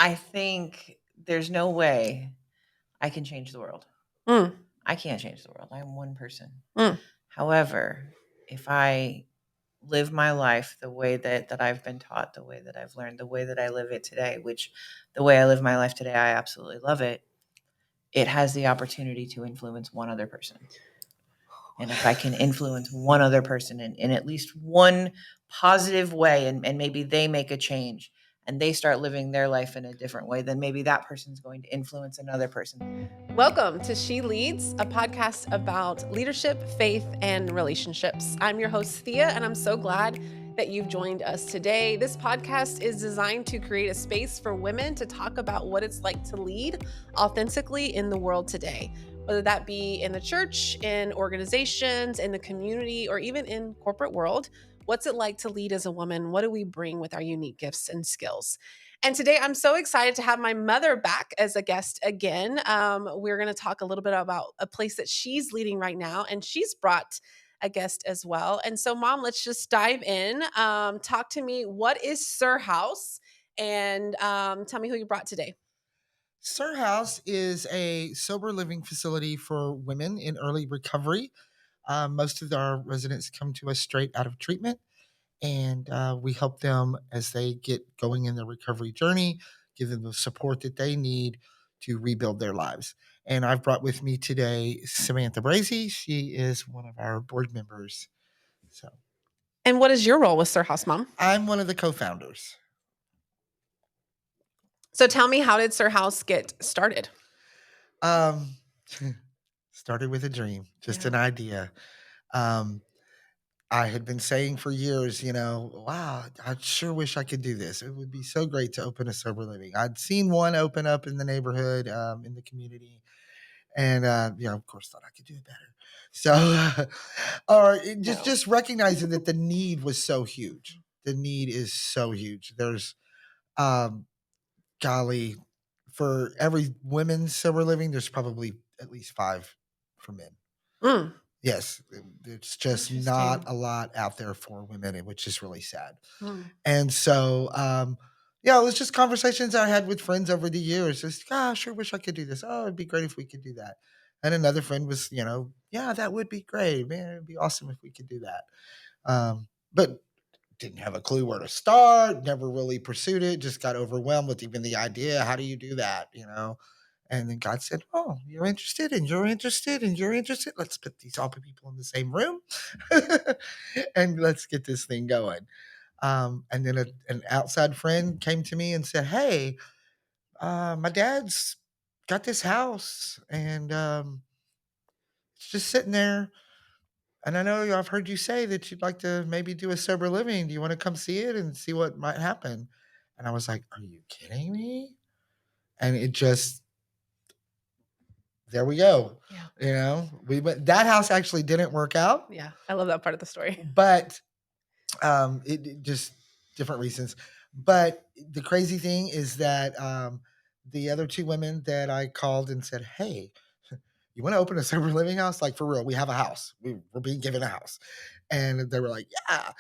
I think there's no way I can change the world. Mm, I can't change the world. I'm one person. mm. However, if I live my life the way that I've been taught, the way that I've learned, the way that I live it today, which the way I live my life today, I absolutely love it. It has the opportunity to influence one other person. And if I can influence one other person in at least one positive way, and maybe they make a change and they start living their life in a different way, then maybe that person's going to influence another person. Welcome to She Leads, a podcast about leadership, faith, and relationships. I'm your host, Thea, and I'm so glad that you've joined us today. This podcast is designed to create a space for women to talk about what it's like to lead authentically in the world today, whether that be in the church, in organizations, in the community, or even in corporate world. What's it like to lead as a woman? What do we bring with our unique gifts and skills? And today I'm so excited to have my mother back as a guest again. We're going to talk a little bit about a place that she's leading right now, and she's brought a guest as well. And so, Mom, let's just dive in. Talk to me. What is Sir House? And tell me who you brought today. Sir House is a sober living facility for women in early recovery. Most of our residents come to us straight out of treatment, and we help them as they get going in their recovery journey, give them the support that they need to rebuild their lives. And I've brought with me today Samantha Brazy. She is one of our board members. So And what is your role with Sir House, Mom? I'm one of the co-founders. So tell me, how did Sir House get started? Um, started with a dream, just an idea. Um, I had been saying for years, wow, I sure wish I could do this. It would be so great to open a sober living. I'd seen one open up in the neighborhood, in the community, and of course, thought I could do it better. So, just recognizing that the need was so huge. The need is so huge. There's, um, golly, for every women's sober living, there's probably at least 5 for men. Mm. Yes, it's just not a lot out there for women, which is really sad. Mm. And so, it was just conversations I had with friends over the years. Just, I sure wish I could do this. Oh, it'd be great if we could do that. And another friend was, yeah, that would be great, man. It'd be awesome if we could do that. But didn't have a clue where to start. Never really pursued it. Just got overwhelmed with even the idea. How do you do that? And then God said, "Oh, you're interested, and you're interested, and you're interested. Let's put all the people in the same room, and let's get this thing going." And then an outside friend came to me and said, "Hey, my dad's got this house, and it's just sitting there. And I know I've heard you say that you'd like to maybe do a sober living. Do you want to come see it and see what might happen?" And I was like, "Are you kidding me?" And it just there we go. Yeah. We went. That house actually didn't work out. Yeah. I love that part of the story. But it just different reasons. But the crazy thing is that the other 2 women that I called and said, "Hey, you want to open a sober living house? Like, for real, we have a house. We're being given a house." And they were like, "Yeah."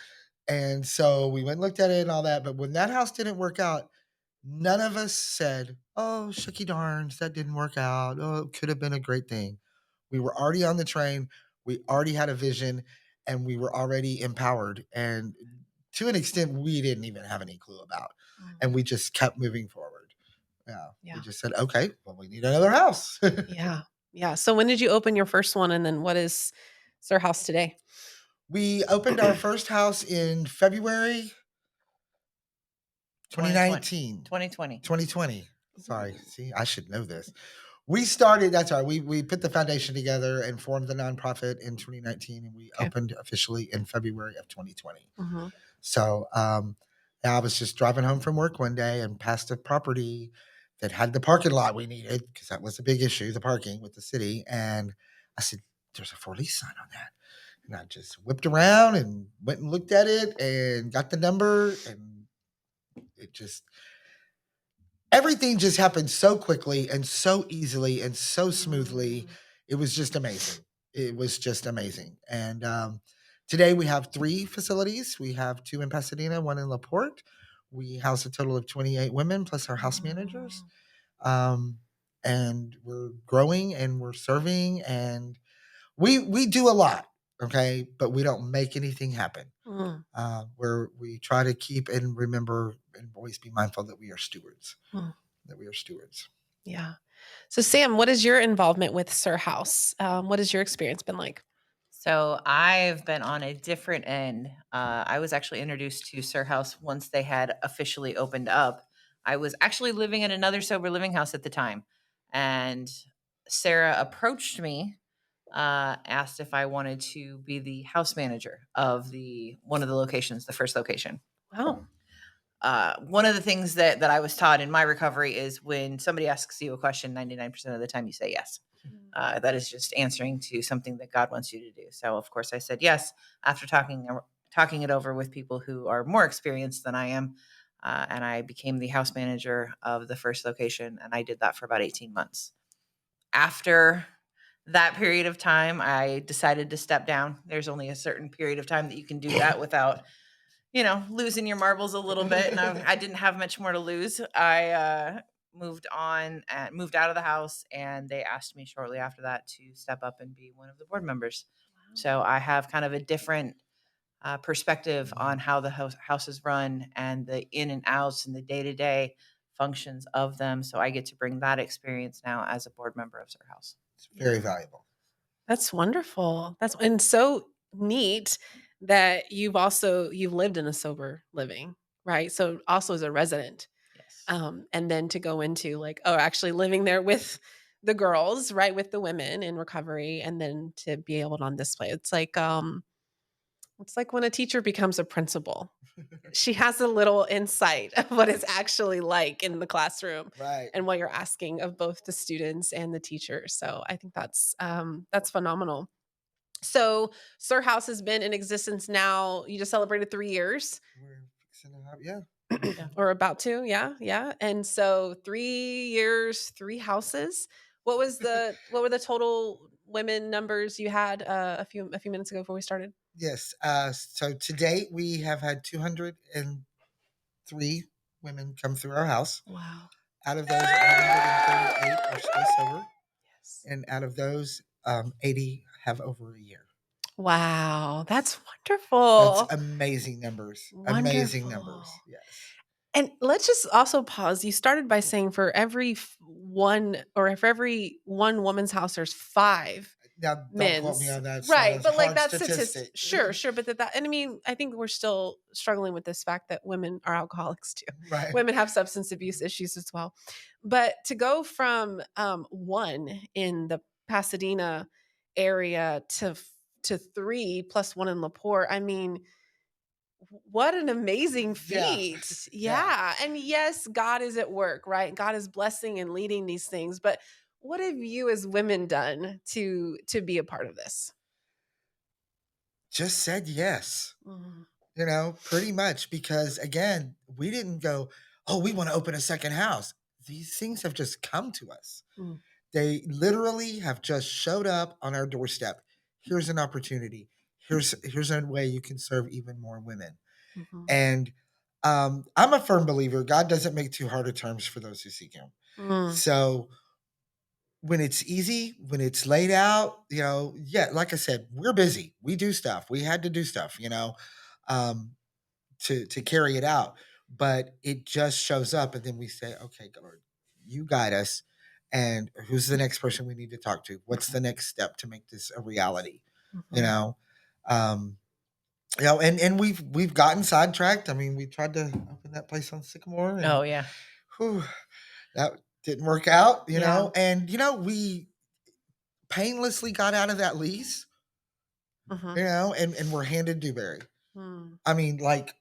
And so we went and looked at it and all that. But when that house didn't work out, none of us said, "Oh, shucky darns, that didn't work out. Oh, it could have been a great thing." We were already on the train. We already had a vision, and we were already empowered. And to an extent, we didn't even have any clue about. And we just kept moving forward. Yeah. We just said, "Okay, well, we need another house." Yeah. Yeah. So when did you open your first one? And then what is Sir House today? We opened our first house in February 2019. 2020. 2020. Sorry. See, I should know this. We started, that's right. We put the foundation together and formed the nonprofit in 2019, and we opened officially in February of 2020. Mm-hmm. So I was just driving home from work one day and passed a property that had the parking lot we needed, because that was a big issue, the parking with the city. And I said, "There's a for lease sign on that." And I just whipped around and went and looked at it and got the number, and it just everything just happened so quickly and so easily and so smoothly. It was just amazing. It was just amazing. And today we have 3 facilities. We have 2 in Pasadena, 1 in LaPorte. We house a total of 28 women plus our house managers. Um, and we're growing and we're serving and we do a lot, okay, but we don't make anything happen. Mm, Where we try to keep and remember and always be mindful that we are stewards. mm, That we are stewards. yeah. So, Sam, what is your involvement with Sir House? What has your experience been like? So I've been on a different end. I was actually introduced to Sir House once they had officially opened up. I was actually living in another sober living house at the time, and Sarah approached me, asked if I wanted to be the house manager of the one of the locations, the first location. Wow. One of the things that I was taught in my recovery is when somebody asks you a question, 99% of the time you say yes. That is just answering to something that God wants you to do. So, of course, I said yes after talking it over with people who are more experienced than I am, and I became the house manager of the first location, and I did that for about 18 months. After that period of time, I decided to step down. There's only a certain period of time that you can do that without losing your marbles a little bit. And I didn't have much more to lose. I moved on and moved out of the house, and they asked me shortly after that to step up and be one of the board members. So I have kind of a different perspective on how the house is run and the in and outs and the day to day functions of them. So I get to bring that experience now as a board member of Sir House. It's very valuable. That's wonderful. That's and so neat that you've lived in a sober living, right? So also as a resident, Yes. and then to go into like, oh, actually living there with the girls, right, with the women in recovery, and then to be able to on display. It's like when a teacher becomes a principal. She has a little insight of what it's actually like in the classroom Right. and what you're asking of both the students and the teachers. So I think that's phenomenal. So Sir House has been in existence now. You just celebrated 3 years. We're fixing to have, yeah. Yeah. Or about to, yeah, yeah. And so 3 years, three houses. What were the total women numbers you had a few minutes ago before we started? Yes. So to date, we have had 203 women come through our house. Wow. Out of those, 138 are still sober. Yes. And out of those, 80 have over a year. Wow, that's That's wonderful. amazing numbers. Amazing numbers. Wonderful. Yes. And let's just also pause. You started by saying for every one or for every one woman's house, there's five Now, don't quote me men's. on that. It's not Right. a But like hard that's statistic. statistic. Sure, sure. But and I mean, I think we're still struggling with this fact that women are alcoholics too. Right. Women have substance abuse issues as well. But to go from one in the Pasadena area to three plus one in LaPorte, I mean, what an amazing Yeah. feat. Yeah. Yeah. And yes, God is at work, right? God is blessing and leading these things. But what have you as women done to be a part of this? Just said yes. Mm, Pretty much because again, we didn't go, oh, we want to open a second house. These things have just come to us. mm, They literally have just showed up on our doorstep. Here's an opportunity. Here's a way you can serve even more women. mhm, And I'm a firm believer God doesn't make too hard of terms for those who seek Him. mm, So when it's easy, when it's laid out, yeah, like I said, we're busy. We do stuff. We had to do stuff, um, to carry it out. But it just shows up, and then we say, "Okay, Lord, you guide us." And who's the next person we need to talk to? What's the next step to make this a reality? You mhm. know, um, and we've gotten sidetracked. I mean, we tried to open that place on Sycamore, and Oh yeah. whew, that didn't work out. Yeah. And we painlessly got out of that lease. Mhm, And we're handed Dewberry. mm, I mean, like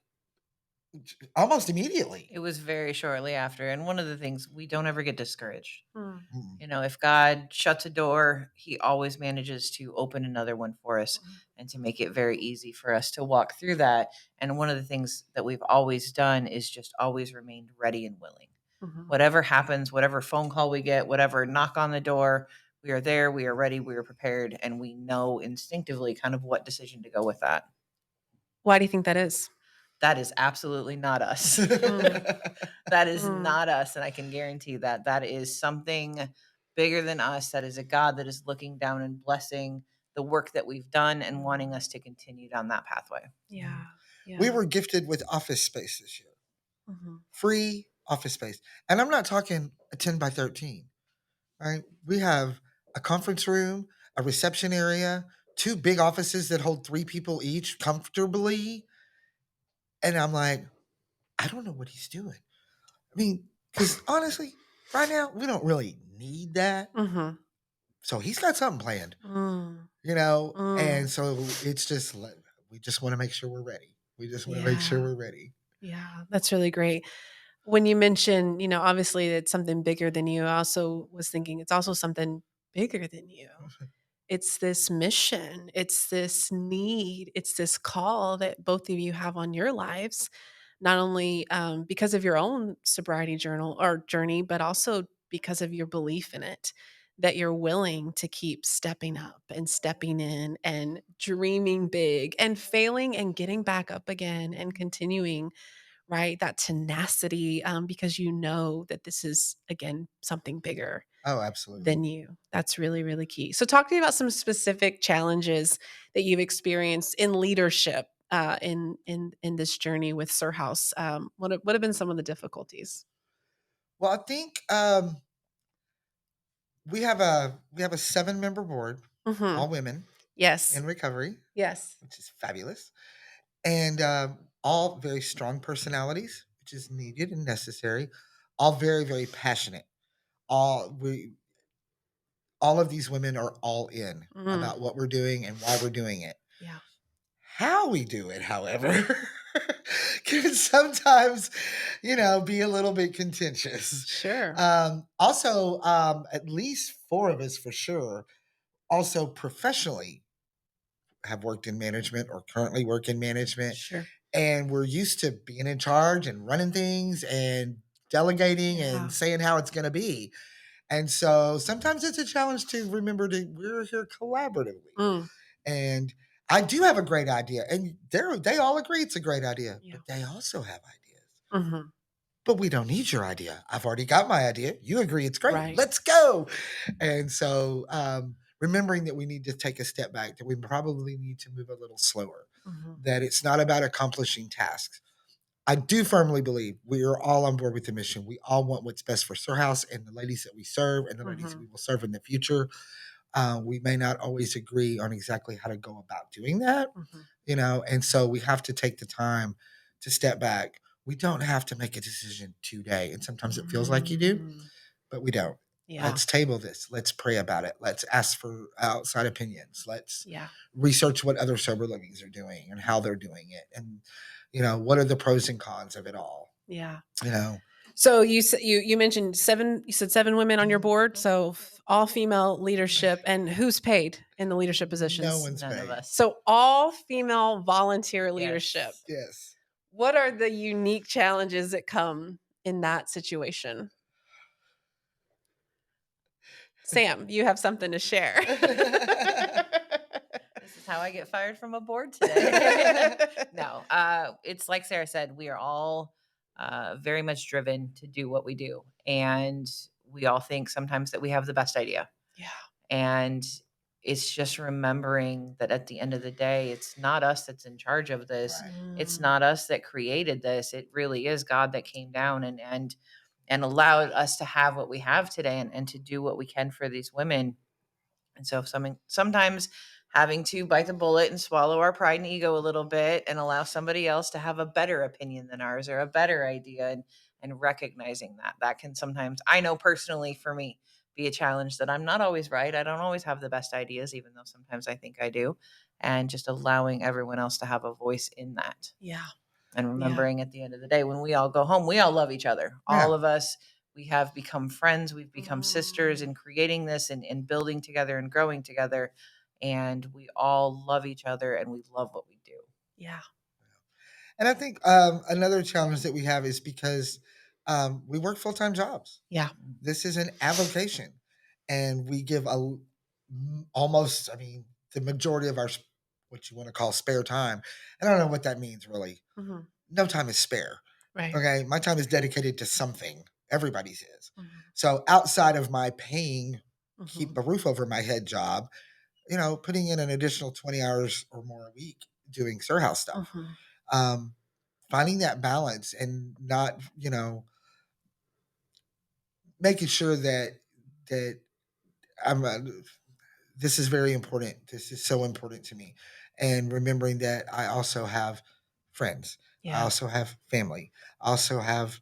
almost immediately. It was very shortly after. And one of the things, we don't ever get discouraged. mm, Mm. If God shuts a door, He always manages to open another one for us and to make it very easy for us to walk through that. And one of the things that we've always done is just always remained ready and willing. mhm. Whatever happens, whatever phone call we get, whatever knock on the door, we are there, we are ready, we are prepared, and we know instinctively kind of what decision to go with that. Why do you think that is? That is absolutely not us. That is not us, and I can guarantee that. That is something bigger than us. That is a God that is looking down and blessing the work that we've done and wanting us to continue down that pathway. Yeah. We Yeah. were gifted with office space this year, Mhm. free office space. And I'm not talking a 10 by 13, right? We have a conference room, a reception area, two big offices that hold three people each comfortably. And I'm like, I don't know what he's doing. I mean, because honestly, right now, we don't really need that. Mhm. So he's got something planned, Mm. and Mm. so it's just, we just want to make sure we're ready. We just want to make sure Yeah. we're ready. Yeah. That's really great. When you mention, obviously it's something bigger than you, I also was thinking it's also something bigger than you. It's this mission, it's this need, it's this call that both of you have on your lives, not only because of your own sobriety journal or journey, but also because of your belief in it, that you're willing to keep stepping up and stepping in and dreaming big and failing and getting back up again and continuing, right? That tenacity, because you know that this is, again, something bigger Oh, absolutely. than you. That's really, really key. So, talk to me about some specific challenges that you've experienced in leadership in this journey with Sir House. What have been some of the difficulties? Well, I think we have a 7-member board, Hmm. all women Yes. in recovery, Yes. which is fabulous, and all very strong personalities, which is needed and necessary. All very, very passionate. All we all of these women are all in Mm. about what we're doing and why we're doing it. Yeah. How we do it, however, can sometimes, be a little bit contentious. Sure. Also, at least 4 of us for sure, also professionally have worked in management or currently work in management. Sure. And we're used to being in charge and running things and delegating and Yeah. saying how it's going to be. And so sometimes it's a challenge to remember that we're here collaboratively. Mm. And I do have a great idea, and they all agree it's a great idea, Yeah. but they also have ideas. Hmm. But we don't need your idea. I've already got my idea. You agree it's great. Right. Let's go. And so, remembering that we need to take a step back, that we probably need to move a little slower, Hmm. that it's not about accomplishing tasks. I do firmly believe we are all on board with the mission. We all want what's best for Sir House and the ladies that we serve and the ladies Hmm. we will serve in the future. We may not always agree on exactly how to go about doing that, Hmm. and so we have to take the time to step back. We don't have to make a decision today. And sometimes it feels like you do, Mm. but we don't. Yeah. Let's table this. Let's pray about it. Let's ask for outside opinions. Let's Yeah. research what other sober livings are doing and how they're doing it. And, what are the pros and cons of it all? Yeah. You know, So you mentioned seven. You said seven women on your board. So all female leadership, and who's paid in the leadership no positions? one's None of paid. us. So all female volunteer leadership. Yes. Yes. What are the unique challenges that come in that situation? Sam, you have something to share. This is how I get fired from a board today. No, it's like Sarah said, we are all very much driven to do what we do. And we all think sometimes that we have the best idea. Yeah. And it's just remembering that at the end of the day, it's not us that's in charge of this. Right. It's Mm. not us that created this. It really is God that came down and allowed us to have what we have today and to do what we can for these women. And so sometimes having to bite the bullet and swallow our pride and ego a little bit and allow somebody else to have a better opinion than ours or a better idea and recognizing that can sometimes, I know personally for me, be a challenge that I'm not always right. I don't always have the best ideas, even though sometimes I think I do. And just allowing everyone else to have a voice in that. Yeah. And Yeah. remembering at the end of the day, when we all go home, we all love each other. Yeah. All of us, we have become friends. We've become sisters Mm. in creating this and building together and growing together. And we all love each other and we love what we do. Yeah. And I think another challenge that we have is because we work full time jobs. Yeah. This is an avocation, and we give almost, I mean, the majority of our what you want to call spare time. I don't know what that means really. Hmm. no time is spare. Right. Okay. My time is dedicated to something. Everybody's is. Mhm. So outside of my paying, keep Mhm. a roof over my head job, putting in an additional 20 hours or more a week doing Sir House stuff. Mhm. Um, Finding that balance and not, making sure that I'm this is very important. This is so important to me. And remembering that I also have friends. I Yeah. also have family. I also have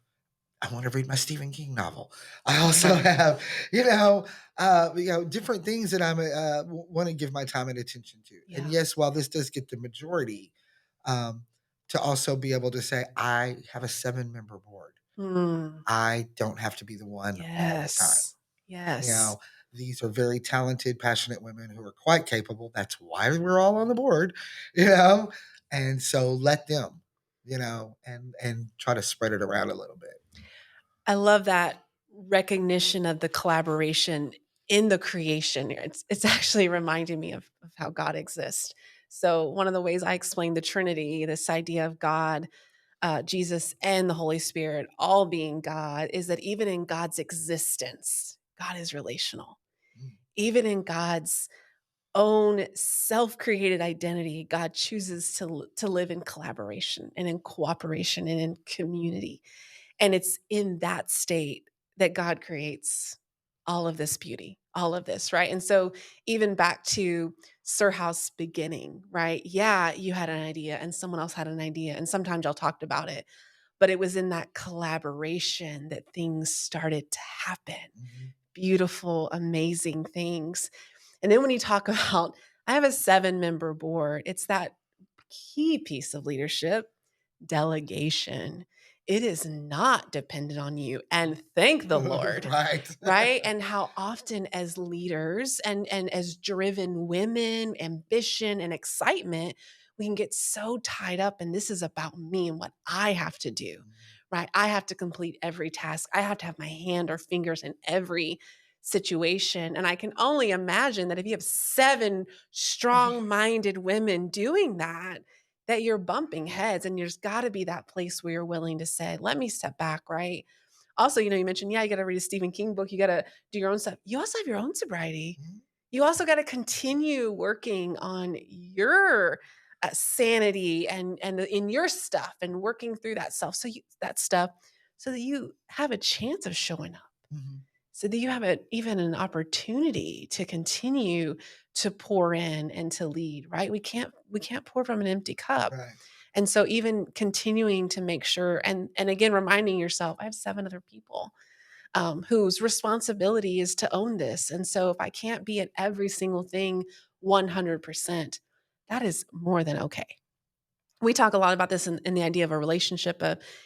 I want to read my Stephen King novel. I also Right. have, different things that I'm want to give my time and attention to. And Yeah. yes, while this does get the majority, um, to also be able to say I have a 7-member board. Mm. I don't have to be the one all the time. Yes. You Yes. know, these are very talented, passionate women who are quite capable. That's why we're all on the board, you know. And so let them, and try to spread it around a little bit. I love that recognition of the collaboration in the creation. It's actually reminding me of how God exists. So one of the ways I explain the Trinity, this idea of God, Jesus, and the Holy Spirit all being God, is that even in God's existence, God is relational. Mm, Even in God's own self-created identity, God chooses to live in collaboration and in cooperation and in community. And it's in that state that God creates all of this beauty, all of this, right? And so, even back to Sir House beginning, right? Yeah, you had an idea and someone else had an idea, and sometimes y'all talked about it, but it was in that collaboration that things started to happen. mhm. Beautiful, amazing things. And then when you talk about, I have a 7-member board, it's that key piece of leadership, delegation. It is not dependent on you. And thank the Lord, Right. right? And how often as leaders and as driven women, ambition and excitement, we can get so tied up and this is about me and what I have to do. Right? I have to complete every task. I have to have my hand or fingers in every situation. And I can only imagine that if you have 7 strong-minded women doing that, that you're bumping heads and there's got to be that place where you're willing to say, let me step back, right? Also, you mentioned, yeah, you got to read a Stephen King book. You got to do your own stuff. You also have your own sobriety. Mhm. You also got to continue working on your sanity and in your stuff and working through that that stuff so that you have a chance of showing up, Mhm. so that you have even an opportunity to continue to pour in and to lead, right? We can't pour from an empty cup. Right. And so even continuing to make sure and again reminding yourself, I have 7 other people whose responsibility is to own this. And so if I can't be at every single thing 100%, that is more than okay. We talk a lot about this in the idea of a relationship,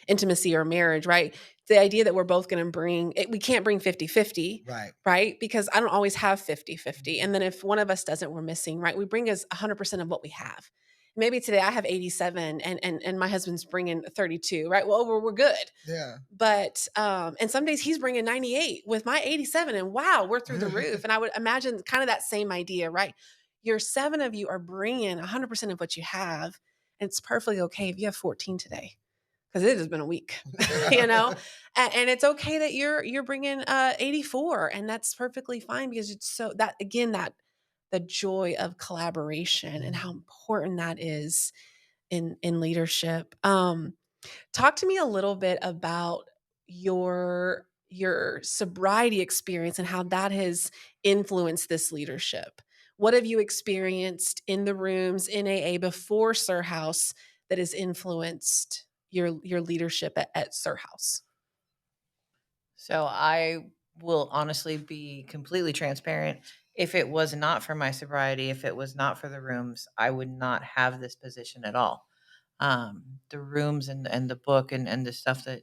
intimacy or marriage, right? The idea that we're both going to we can't bring 50-50, Right. right? Because I don't always have 50-50. Mhm. And then if one of us doesn't, we're missing, right? We bring us 100% of what we have. Maybe today I have 87 and my husband's bringing 32, right? Well, we're good. Yeah. But and some days he's bringing 98 with my 87 and wow, we're through the roof. And I would imagine kind of that same idea, right? Your 7 of you are bringing 100% of what you have, and it's perfectly okay if you have 14 today because it has been a week, you know? And it's okay that you're bringing 84 and that's perfectly fine because it's so that again that the joy of collaboration and how Mhm. important that is in leadership. Talk to me a little bit about your sobriety experience and how that has influenced this leadership. What have you experienced in the rooms in AA before Sir House that has influenced your leadership at Sir House? So I will honestly be completely transparent. If it was not for my sobriety, if it was not for the rooms, I would not have this position at all. The rooms and the book and the stuff that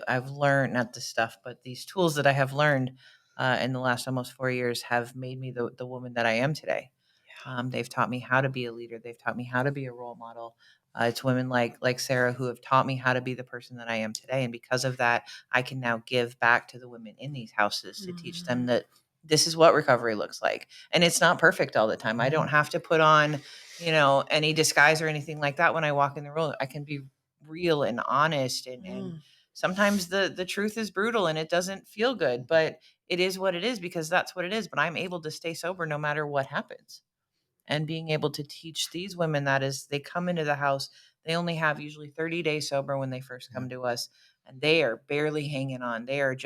I've learned, not the stuff, but these tools that I have learned in the last almost 4 years have made me the woman that I am today. They've taught me how to be a leader. They've taught me how to be a role model. It's women like Sara who have taught me how to be the person that I am today, and because of that, I can now give back to the women in these houses to teach them Mhm. that this is what recovery looks like. And it's not perfect all the time. I don't Mhm. have to put on, any disguise or anything like that when I walk in the room. I can be real and honest, and Mm. sometimes the truth is brutal and it doesn't feel good, but it is what it is because that's what it is. But I'm able to stay sober no matter what happens, and being able to teach these women that is they come into the house, they only have usually 30 days sober when they first Yeah. come to us, and they are barely hanging on. They're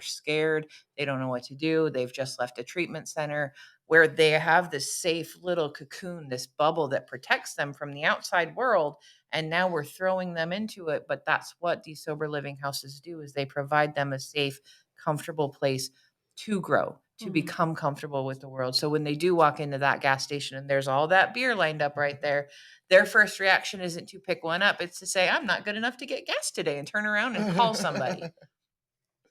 scared, they don't know what to do, they've just left a treatment center where they have this safe little cocoon, this bubble that protects them from the outside world, and now we're throwing them into it. But that's what these sober living houses do, is they provide them a safe, comfortable place to grow, to Mm. become comfortable with the world. So when they do walk into that gas station and there's all that beer lined up right there, their first reaction isn't to pick one up. It's to say, I'm not good enough to get gas today, and turn around and call somebody.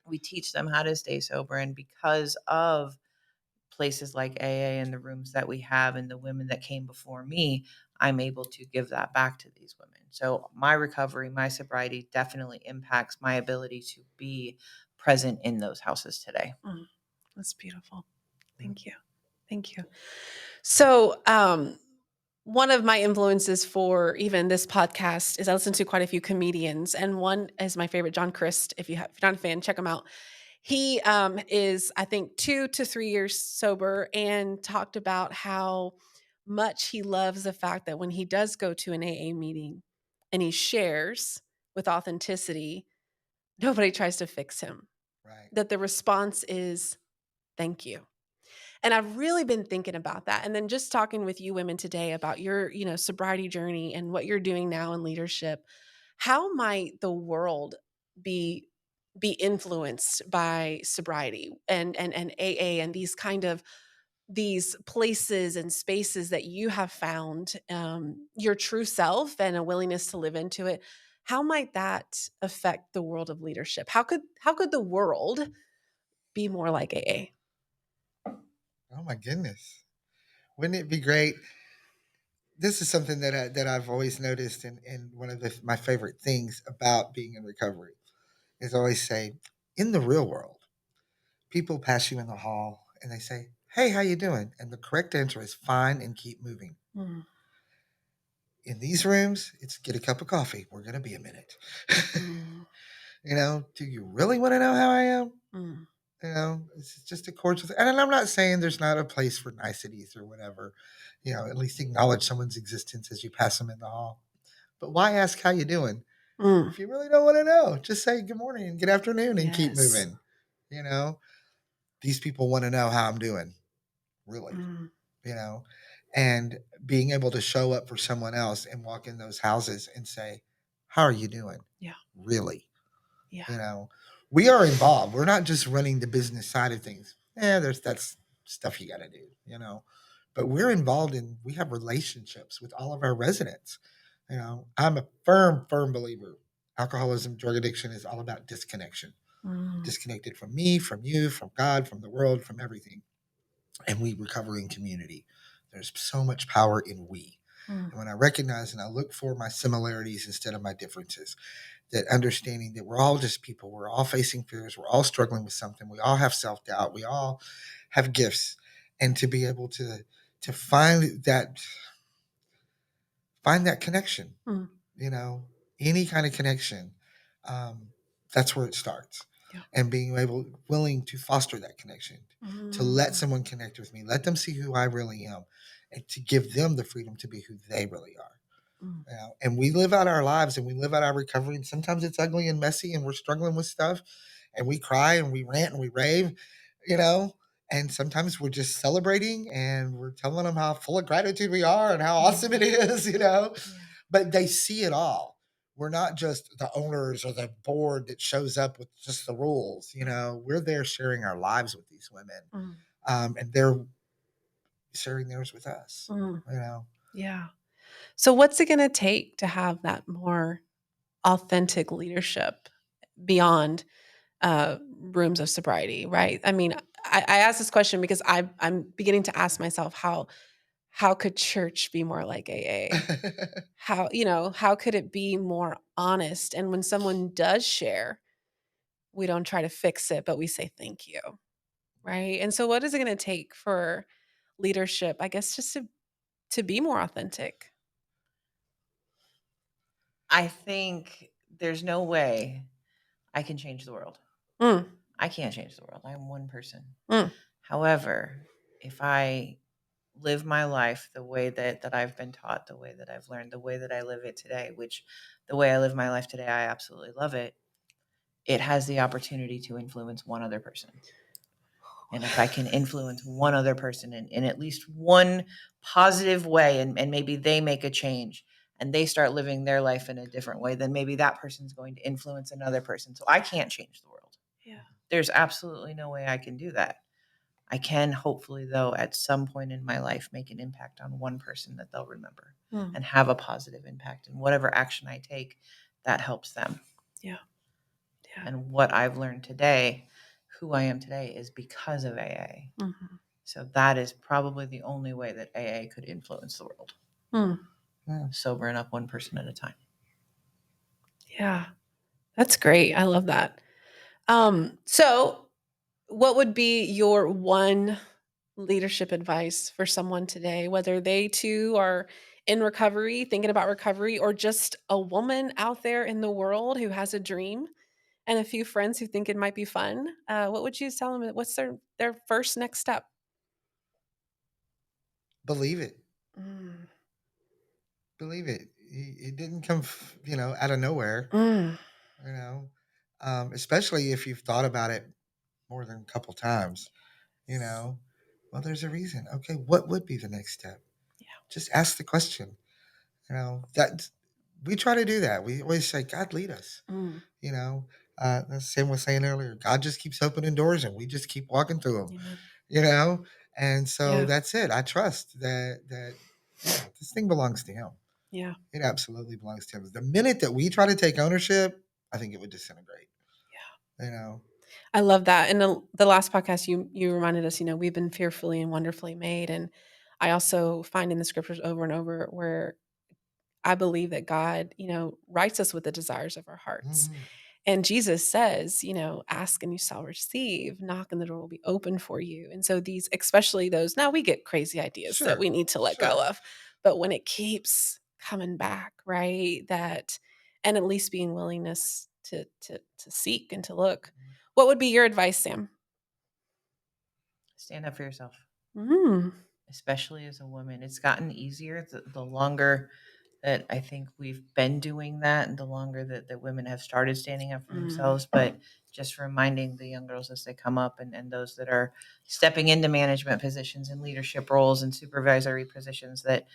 We teach them how to stay sober. And because of places like AA and the rooms that we have and the women that came before me, I'm able to give that back to these women. So my recovery, my sobriety definitely impacts my ability to be present in those houses today. Mm. That's beautiful. Thank you. Thank you. So, one of my influences for even this podcast is I listen to quite a few comedians, and one is my favorite, John Crist. If you're not a fan, check him out. He is, I think, 2 to 3 years sober, and talked about how much he loves the fact that when he does go to an AA meeting and he shares with authenticity, nobody tries to fix him. Right. That the response is thank you. And I've really been thinking about that. And then just talking with you women today about your, sobriety journey and what you're doing now in leadership. How might the world be influenced by sobriety and AA and these places and spaces that you have found your true self and a willingness to live into it? How might that affect the world of leadership? How could the world be more like AA? Oh my goodness. Wouldn't it be great? This is something that I've always noticed, and one of my favorite things about being in recovery is I always say, in the real world, people pass you in the hall and they say, "Hey, how you doing?" And the correct answer is fine and keep moving. Mm, In these rooms, it's get a cup of coffee. We're gonna be a minute. mm, Do you really want to know how I am? mm, It's just a cordial. And I'm not saying there's not a place for niceties or whatever. At least acknowledge someone's existence as you pass them in the hall. But why ask how you doing mm. if you really don't want to know? Just say good morning and good afternoon and keep Yes. moving. You know, these people want to know how I'm doing, really. Mm, You know, and being able to show up for someone else and walk in those houses and say, "How are you doing?" yeah. Really. Yeah. You know, we are involved. We're not just running the business side of things. That's stuff you got to do. But we're involved we have relationships with all of our residents. I'm a firm believer. Alcoholism, drug addiction is all about disconnection. Mm, Disconnected from me, from you, from God, from the world, from everything. And we recover in community. There's so much power in we. mm, And when I recognize and I look for my similarities instead of my differences, that understanding that we're all just people, we're all facing fears, we're all struggling with something, we all have self-doubt, we all have gifts, and to be able to find that connection, mm. you know any kind of connection, um, that's where it starts. Yeah. And being willing to foster that connection, to let Mm, someone connect with me, let them see who I really am, and to give them the freedom to be who they really are. mm, And we live out our lives and we live out our recovery. And sometimes it's ugly and messy and we're struggling with stuff and we cry and we rant and we rave, you know. And sometimes we're just celebrating and we're telling them how full of gratitude we are and how awesome it mm. is. Yeah. But they see it all. We're not just the owners or the board that shows up with just the rules. We're there sharing our lives with these women, Mm, and they're sharing theirs with us. mm. You know, Yeah. So, what's it going to take to have that more authentic leadership beyond rooms of sobriety? Right. I mean, I ask this question because I'm beginning to ask myself how could church be more like AA? How could it be more honest? And when someone does share, we don't try to fix it, but we say thank you. Right. And so, what is it going to take for leadership, I guess, just to be more authentic? I think there's no way I can change the world. Mm, I can't change the world. I'm one person. mm, However, if I live my life the way that I've been taught, the way that I've learned, the way that I live it today, which the way I live my life today, I absolutely love it. It has the opportunity to influence one other person. And if I can influence one other person in at least one positive way, and maybe they make a change and they start living their life in a different way, then maybe that person's going to influence another person. So I can't change the world. yeah. There's absolutely no way I can do that. I can hopefully, though, at some point in my life, make an impact on one person that they'll remember Mm, and have a positive impact. And whatever action I take, that helps them. yeah. Yeah. And what I've learned today, who I am today, is because of AA. Mhm. So that is probably the only way that AA could influence the world. Mm, Yeah. Sobering up one person at a time. yeah. That's great. I love that. So what would be your one leadership advice for someone today, whether they too are in recovery, thinking about recovery, or just a woman out there in the world who has a dream and a few friends who think it might be fun? What would you tell them? What's their first next step? Believe it. Mm, Believe it. It didn't come, out of nowhere. mm, You know, especially if you've thought about it more than a couple times. You know, well, there's a reason. Okay, what would be the next step? yeah. Just ask the question. That we try to do that. We always say, God lead us. Mm, You know, the same was saying earlier. God just keeps opening doors, and we just keep walking through them. amen. You know, and so Yeah. that's it. I trust that this thing belongs to Him. Yeah. It absolutely belongs to Him. The minute that we try to take ownership, I think it would disintegrate. You know, I love that. And the last podcast you reminded us, we've been fearfully and wonderfully made. And I also find in the scriptures over and over where I believe that God, writes us with the desires of our hearts. Mhm. And Jesus says, ask and you shall receive, knock and the door will be open for you. And so these, especially those, now we get crazy ideas that Sure, we need to let sure. go of. But when it keeps coming back, right? And at least being willingness to seek and to look. What would be your advice, Sam? Stand up for yourself, Mm, especially as a woman. It's gotten easier the longer that I think we've been doing that, and the longer that women have started standing up for mm, themselves. But just reminding the young girls as they come up, and those that are stepping into management positions and leadership roles and supervisory positions, that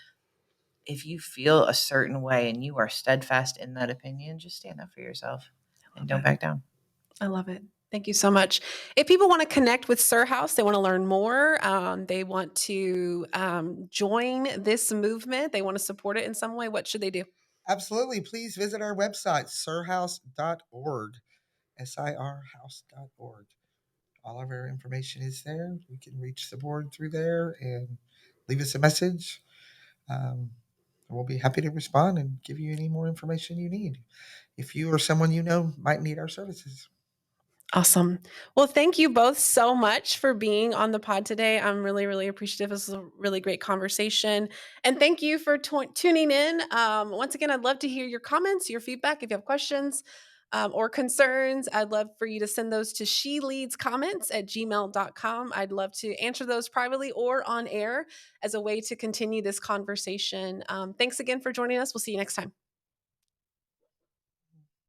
if you feel a certain way and you are steadfast in that opinion, just stand up for yourself I and love don't it. back down. I love it. Thank you so much. If people want to connect with Sir House, they want to learn more, they want to join this movement, they want to support it in some way, what should they do? Absolutely. Please visit our website, sirhouse.org, sirhouse.org. All of our information is there. You can reach the board through there and leave us a message. Um, we'll be happy to respond and give you any more information you need if you or someone you know might need our services. Awesome. Well, thank you both so much for being on the pod today. I'm really, really appreciative. This was a really great conversation. And thank you for tuning in. Once again, I'd love to hear your comments, your feedback. If you have questions or concerns, I'd love for you to send those to sheleadscomments@gmail.com. I'd love to answer those privately or on air as a way to continue this conversation. Thanks again for joining us. We'll see you next time.